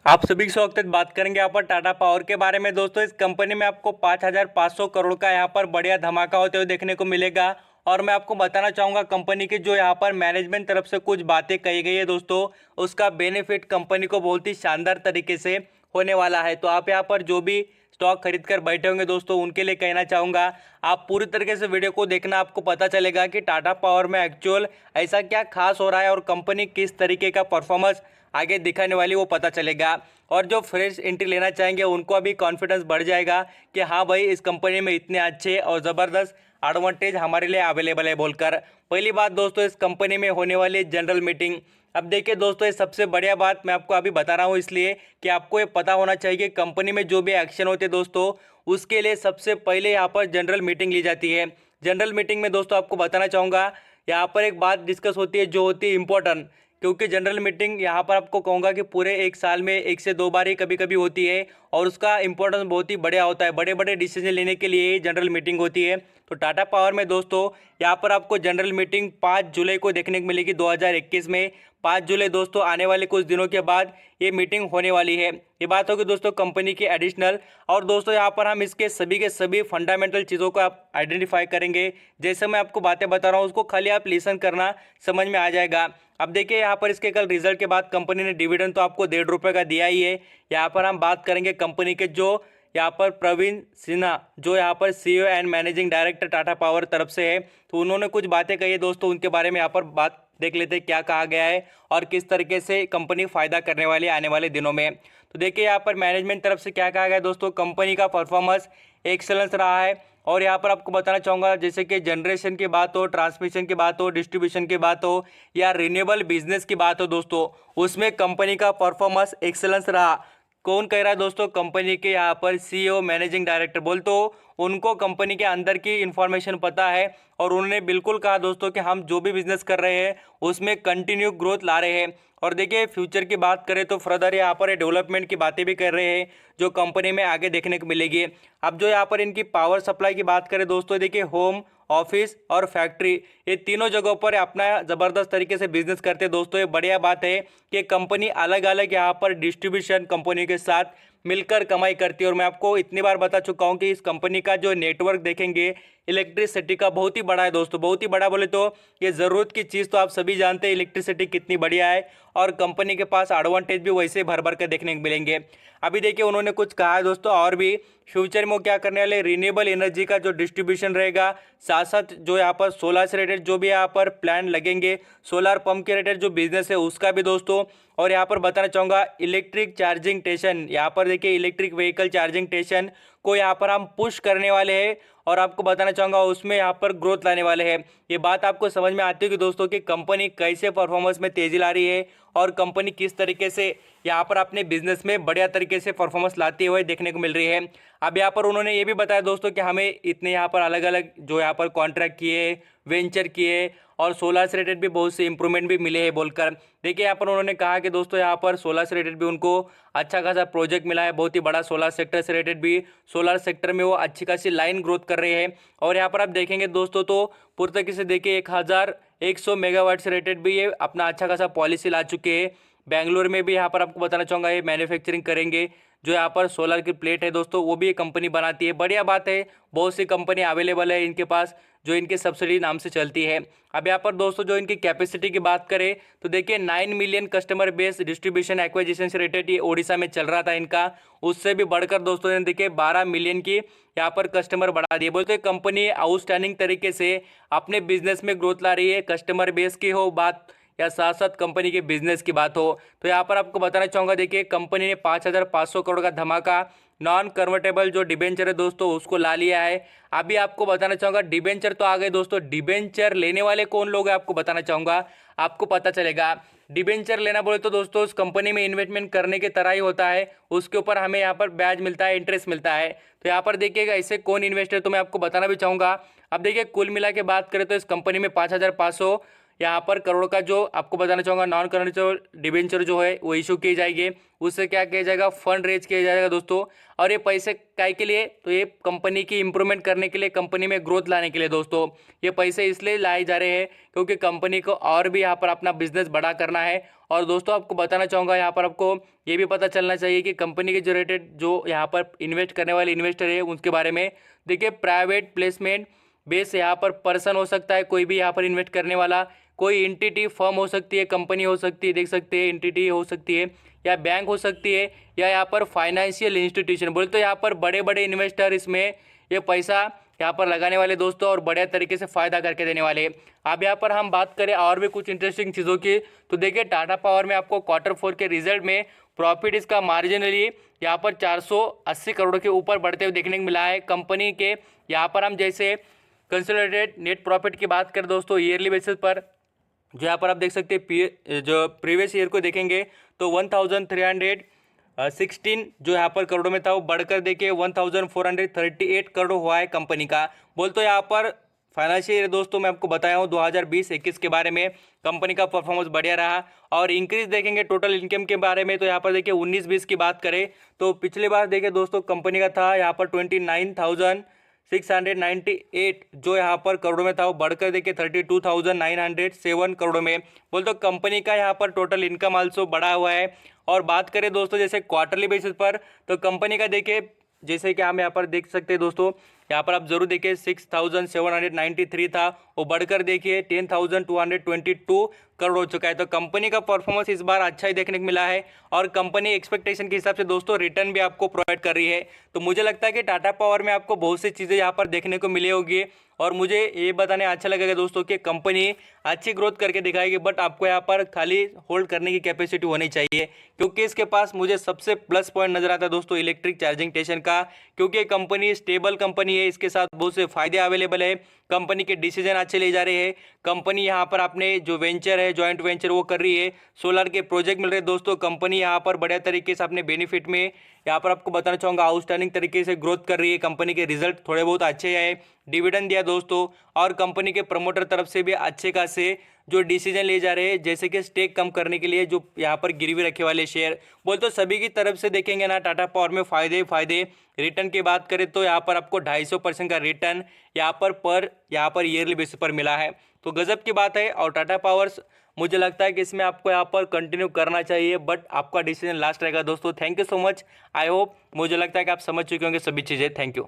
आप सभी से वक्त बात करेंगे यहाँ पर टाटा पावर के बारे में। दोस्तों इस कंपनी में आपको 5,500 करोड़ का यहाँ पर बढ़िया धमाका होते हुए देखने को मिलेगा। और मैं आपको बताना चाहूँगा कंपनी की जो यहाँ पर मैनेजमेंट तरफ से कुछ बातें कही गई है दोस्तों, उसका बेनिफिट कंपनी को बहुत ही शानदार तरीके से होने वाला है। तो आप यहाँ पर जो भी स्टॉक खरीद कर बैठे होंगे दोस्तों, उनके लिए कहना चाहूँगा आप पूरी तरीके से वीडियो को देखना, आपको पता चलेगा कि टाटा पावर में एक्चुअल ऐसा क्या खास हो रहा है और कंपनी किस तरीके का परफॉर्मेंस आगे दिखाने वाली वो पता चलेगा। और जो फ्रेश एंट्री लेना चाहेंगे उनको अभी कॉन्फिडेंस बढ़ जाएगा कि हाँ भाई इस कंपनी में इतने अच्छे और ज़बरदस्त एडवांटेज हमारे लिए अवेलेबल है बोलकर। पहली बात दोस्तों, इस कंपनी में होने वाली जनरल मीटिंग। अब देखिए दोस्तों, ये सबसे बढ़िया बात मैं आपको अभी बता रहा हूँ इसलिए कि आपको ये पता होना चाहिए कि कंपनी में जो भी एक्शन होते हैं दोस्तों, उसके लिए सबसे पहले यहाँ पर जनरल मीटिंग ली जाती है। जनरल मीटिंग में दोस्तों आपको बताना चाहूँगा यहाँ पर एक बात डिस्कस होती है जो होती है इम्पोर्टेंट, क्योंकि जनरल मीटिंग यहाँ पर आपको कहूँगा कि पूरे एक साल में 1 से 2 बार ही कभी कभी होती है और उसका इंपॉर्टेंस बहुत ही बढ़िया होता है। बड़े बड़े डिसीजन लेने के लिए जनरल मीटिंग होती है। तो टाटा पावर में दोस्तों यहाँ पर आपको जनरल मीटिंग 5 जुलाई को देखने को मिलेगी 2021 में। 5 जुलाई दोस्तों आने वाले कुछ दिनों के बाद ये मीटिंग होने वाली है। ये बात होगी दोस्तों कंपनी की एडिशनल। और दोस्तों यहाँ पर हम इसके सभी के सभी फंडामेंटल चीज़ों को आप आइडेंटिफाई करेंगे। जैसे मैं आपको बातें बता रहा हूँ उसको खाली आप लिसन करना, समझ में आ जाएगा। अब देखिए यहाँ पर इसके कल रिजल्ट के बाद कंपनी ने डिविडेंड तो आपको 1.5 रुपये का दिया ही है। यहाँ पर हम बात करेंगे कंपनी के जो यहाँ पर प्रवीण सिन्हा जो यहाँ पर CEO and managing director Tata power तरफ से है, तो उन्होंने कुछ बातें कही है दोस्तों, उनके बारे में यहाँ पर बात देख लेते हैं क्या कहा गया है और किस तरीके से कंपनी फायदा करने वाली है आने वाले दिनों में। तो देखिए यहाँ पर मैनेजमेंट तरफ से क्या कहा गया है दोस्तों, कंपनी का परफॉर्मेंस एक्सेलेंस रहा है। और यहाँ पर आपको बताना चाहूँगा जैसे कि जनरेशन की बात हो, ट्रांसमिशन की बात हो, डिस्ट्रीब्यूशन की बात हो या रिन्यूएबल बिजनेस की बात हो दोस्तों, उसमें कंपनी का परफॉर्मेंस एक्सेलेंस रहा। कौन कह रहा है दोस्तों, कंपनी के यहाँ पर सीईओ मैनेजिंग डायरेक्टर बोल तो उनको कंपनी के अंदर की इंफॉर्मेशन पता है और उन्होंने बिल्कुल कहा दोस्तों कि हम जो भी बिजनेस कर रहे हैं उसमें कंटिन्यू ग्रोथ ला रहे हैं। और देखिए फ्यूचर की बात करें तो फर्दर यहाँ पर डेवलपमेंट की बातें भी कर रहे हैं जो कंपनी में आगे देखने को मिलेगी। अब जो यहाँ पर इनकी पावर सप्लाई की बात करें दोस्तों, देखिए होम, ऑफिस और फैक्ट्री ये तीनों जगहों पर अपना ज़बरदस्त तरीके से बिजनेस करते हैं दोस्तों। ये बढ़िया बात है कि कंपनी अलग अलग यहाँ पर डिस्ट्रीब्यूशन कंपनी के साथ मिलकर कमाई करती है। और मैं आपको इतनी बार बता चुका हूँ कि इस कंपनी का जो नेटवर्क देखेंगे इलेक्ट्रिसिटी का बहुत ही बड़ा है दोस्तों। बहुत ही बड़ा बोले तो ये ज़रूरत की चीज़ तो आप सभी जानते हैं इलेक्ट्रिसिटी कितनी बढ़िया है और कंपनी के पास एडवांटेज भी वैसे भर भर कर देखने को मिलेंगे। अभी देखिए उन्होंने कुछ कहा है दोस्तों और भी फ्यूचर में वो क्या करने वाले, रिन्यूएबल एनर्जी का जो डिस्ट्रीब्यूशन रहेगा, साथ साथ जो यहाँ पर सोलर से रिलेटेड जो भी यहाँ पर प्लान लगेंगे, सोलर पंप के रिलेटेड जो बिजनेस है उसका भी दोस्तों। और यहाँ पर बताना चाहूँगा इलेक्ट्रिक चार्जिंग स्टेशन, यहाँ पर देखिए इलेक्ट्रिक व्हीकल चार्जिंग स्टेशन को यहाँ पर हम पुश करने वाले हैं और आपको बताना चाहूँगा उसमें यहाँ पर ग्रोथ लाने वाले हैं। ये बात आपको समझ में आती होगी दोस्तों कि कंपनी कैसे परफॉर्मेंस में तेज़ी ला रही है और कंपनी किस तरीके से यहाँ पर अपने बिजनेस में बढ़िया तरीके से परफॉर्मेंस लाते हुए देखने को मिल रही है। अब यहाँ पर उन्होंने ये भी बताया दोस्तों कि हमें इतने यहाँ पर अलग अलग जो यहाँ पर कॉन्ट्रैक्ट किए, वेंचर किए और सोलर से रिलेटेड भी बहुत से इंप्रूवमेंट भी मिले हैं बोलकर। देखिए यहाँ पर उन्होंने कहा कि दोस्तों यहाँ पर सोलर से रिलेटेड भी उनको अच्छा खासा प्रोजेक्ट मिला है, बहुत ही बड़ा सोलर सेक्टर से रिलेटेड भी, सोलर सेक्टर में वो अच्छी खासी लाइन ग्रोथ कर रहे हैं। और यहाँ पर आप देखेंगे दोस्तों तो पूरी तरीके से देखिए 1100 मेगावाट से रिलेटेड भी ये अपना अच्छा खासा पॉलिसी ला चुके हैं। बेंगलोर में भी यहाँ पर आपको बताना चाहूँगा ये मैन्युफैक्चरिंग करेंगे। जो यहाँ पर सोलर की प्लेट है दोस्तों वो भी ये कंपनी बनाती है, बढ़िया बात है। बहुत सी कंपनी अवेलेबल है इनके पास जो इनके सब्सिडी नाम से चलती है। अब यहाँ पर दोस्तों जो इनकी कैपेसिटी की बात करें तो देखिए 9 million customer base distribution acquisition से रिलेटेड ये ओडिशा में चल रहा था इनका, उससे भी बढ़कर दोस्तों ने देखिए 12 मिलियन की यहाँ पर कस्टमर बढ़ा दिए। बोलते कंपनी आउटस्टैंडिंग तरीके से अपने बिजनेस में ग्रोथ ला रही है, कस्टमर बेस की हो बात या साथ साथ कंपनी के बिजनेस की बात हो। तो यहाँ पर आपको बताना चाहूँगा देखिए कंपनी ने 5,500 करोड़ का धमाका नॉन कन्वर्टेबल जो डिबेंचर है दोस्तों उसको ला लिया है। अभी आपको बताना चाहूँगा डिबेंचर तो आ गए दोस्तों, डिबेंचर लेने वाले कौन लोग हैं आपको बताना चाहूँगा, आपको पता चलेगा। डिबेंचर लेना बोले तो दोस्तों उस कंपनी में इन्वेस्टमेंट करने की तरह ही होता है, उसके ऊपर हमें यहाँ पर ब्याज मिलता है, इंटरेस्ट मिलता है। तो यहाँ पर देखिएगा ऐसे कौन इन्वेस्टर तो मैं आपको बताना भी चाहूँगा। अब देखिए कुल मिला के बात करें तो इस कंपनी में 5,500 यहाँ पर करोड़ का जो आपको बताना चाहूँगा नॉन कन्वर्टेबल डिबेंचर जो है वो इशू किए जाएंगे। उससे क्या किया जाएगा, फंड रेज किया जाएगा दोस्तों। और ये पैसे काय के लिए, तो ये कंपनी की इंप्रूवमेंट करने के लिए, कंपनी में ग्रोथ लाने के लिए दोस्तों। ये पैसे इसलिए लाए जा रहे हैं क्योंकि कंपनी को और भी यहाँ पर अपना बिजनेस बड़ा करना है और दोस्तों आपको बताना चाहूँगा यहाँ पर आपको ये भी पता चलना चाहिए कि कंपनी के जो रेटेड जो यहाँ पर इन्वेस्ट करने वाले इन्वेस्टर है उनके बारे में। देखिए प्राइवेट प्लेसमेंट बेस यहाँ पर पर्सन हो सकता है, कोई भी यहाँ पर इन्वेस्ट करने वाला, कोई एंटिटी फर्म हो सकती है, कंपनी हो सकती है, देख सकते हैं एंटिटी हो सकती है, या बैंक हो सकती है, या यहाँ पर फाइनेंशियल इंस्टीट्यूशन बोले तो यहाँ पर बड़े बड़े इन्वेस्टर इसमें ये पैसा यहाँ पर लगाने वाले दोस्तों और बढ़िया तरीके से फ़ायदा करके देने वाले। अब यहाँ पर हम बात करें और भी कुछ इंटरेस्टिंग चीज़ों की, तो देखिए टाटा पावर में आपको Q4 के रिजल्ट में प्रॉफिट इसका मार्जिनली यहाँ पर 480 करोड़ के ऊपर बढ़ते हुए देखने को मिला है। कंपनी के यहाँ पर हम जैसे कंसोलिडेटेड नेट प्रॉफिट की बात करें दोस्तों ईयरली बेसिस पर, जो यहाँ पर आप देख सकते हैं जो प्रीवियस ईयर को देखेंगे तो 1316 जो यहाँ पर करोड़ों में था वो बढ़कर देखिए 1438 करोड़ हुआ है कंपनी का। बोल तो यहाँ पर फाइनेंशियल ईयर दोस्तों मैं आपको बताया हूँ 2020-21 के बारे में कंपनी का परफॉर्मेंस बढ़िया रहा। और इंक्रीज देखेंगे टोटल इनकम के बारे में तो यहाँ पर देखिए 19-20 की बात करें तो पिछली बार देखिए दोस्तों कंपनी का था यहाँ पर 29,698 जो यहाँ पर करोड़ों में था वो बढ़कर देखिए 32,907 करोड़ों में। बोल तो कंपनी का यहाँ पर टोटल इनकम आल्सो बढ़ा हुआ है। और बात करें दोस्तों जैसे क्वार्टरली बेसिस पर तो कंपनी का देखिए जैसे कि हम यहाँ पर देख सकते हैं दोस्तों, यहाँ पर आप जरूर देखिए 6,793 था वो बढ़कर देखिए 10,222 करोड़ हो चुका है। तो कंपनी का परफॉर्मेंस इस बार अच्छा ही देखने को मिला है और कंपनी एक्सपेक्टेशन के हिसाब से दोस्तों रिटर्न भी आपको प्रोवाइड कर रही है। तो मुझे लगता है कि टाटा पावर में आपको बहुत सी चीज़ें यहाँ पर देखने को मिली होगी और मुझे ये बताने अच्छा लगेगा दोस्तों कि कंपनी अच्छी ग्रोथ करके दिखाएगी, बट आपको यहाँ पर खाली होल्ड करने की कैपेसिटी होनी चाहिए क्योंकि इसके पास मुझे सबसे प्लस पॉइंट नजर आता है दोस्तों इलेक्ट्रिक चार्जिंग स्टेशन का, क्योंकि कंपनी स्टेबल कंपनी है, इसके साथ बहुत से फायदे अवेलेबल है, कंपनी के डिसीजन अच्छे ले जा रहे हैं, कंपनी यहाँ पर अपने जो वेंचर है जॉइंट वेंचर वो कर रही है, सोलर के प्रोजेक्ट मिल रहे हैं दोस्तों, कंपनी यहाँ पर बढ़िया तरीके से अपने बेनिफिट में यहाँ पर आपको बताना चाहूँगा आउटस्टैंडिंग तरीके से ग्रोथ कर रही है। कंपनी के रिजल्ट थोड़े बहुत अच्छे आए, डिविडेंड दिया दोस्तों और कंपनी के प्रमोटर तरफ से भी अच्छे खासे जो डिसीजन ले जा रहे हैं जैसे कि स्टेक कम करने के लिए जो यहाँ पर गिरवी रखे वाले शेयर, बोल तो सभी की तरफ से देखेंगे ना टाटा पावर में फायदे। रिटर्न की बात करें तो यहाँ पर आपको 250% का रिटर्न यहाँ पर ईयरली बेसिस पर मिला है, तो गजब की बात है। और टाटा पावर्स मुझे लगता है कि इसमें आपको यहाँ पर कंटिन्यू करना चाहिए, बट आपका डिसीजन लास्ट रहेगा दोस्तों। Thank you so much, I hope मुझे लगता है कि आप समझ चुके होंगे सभी चीज़ें। Thank you.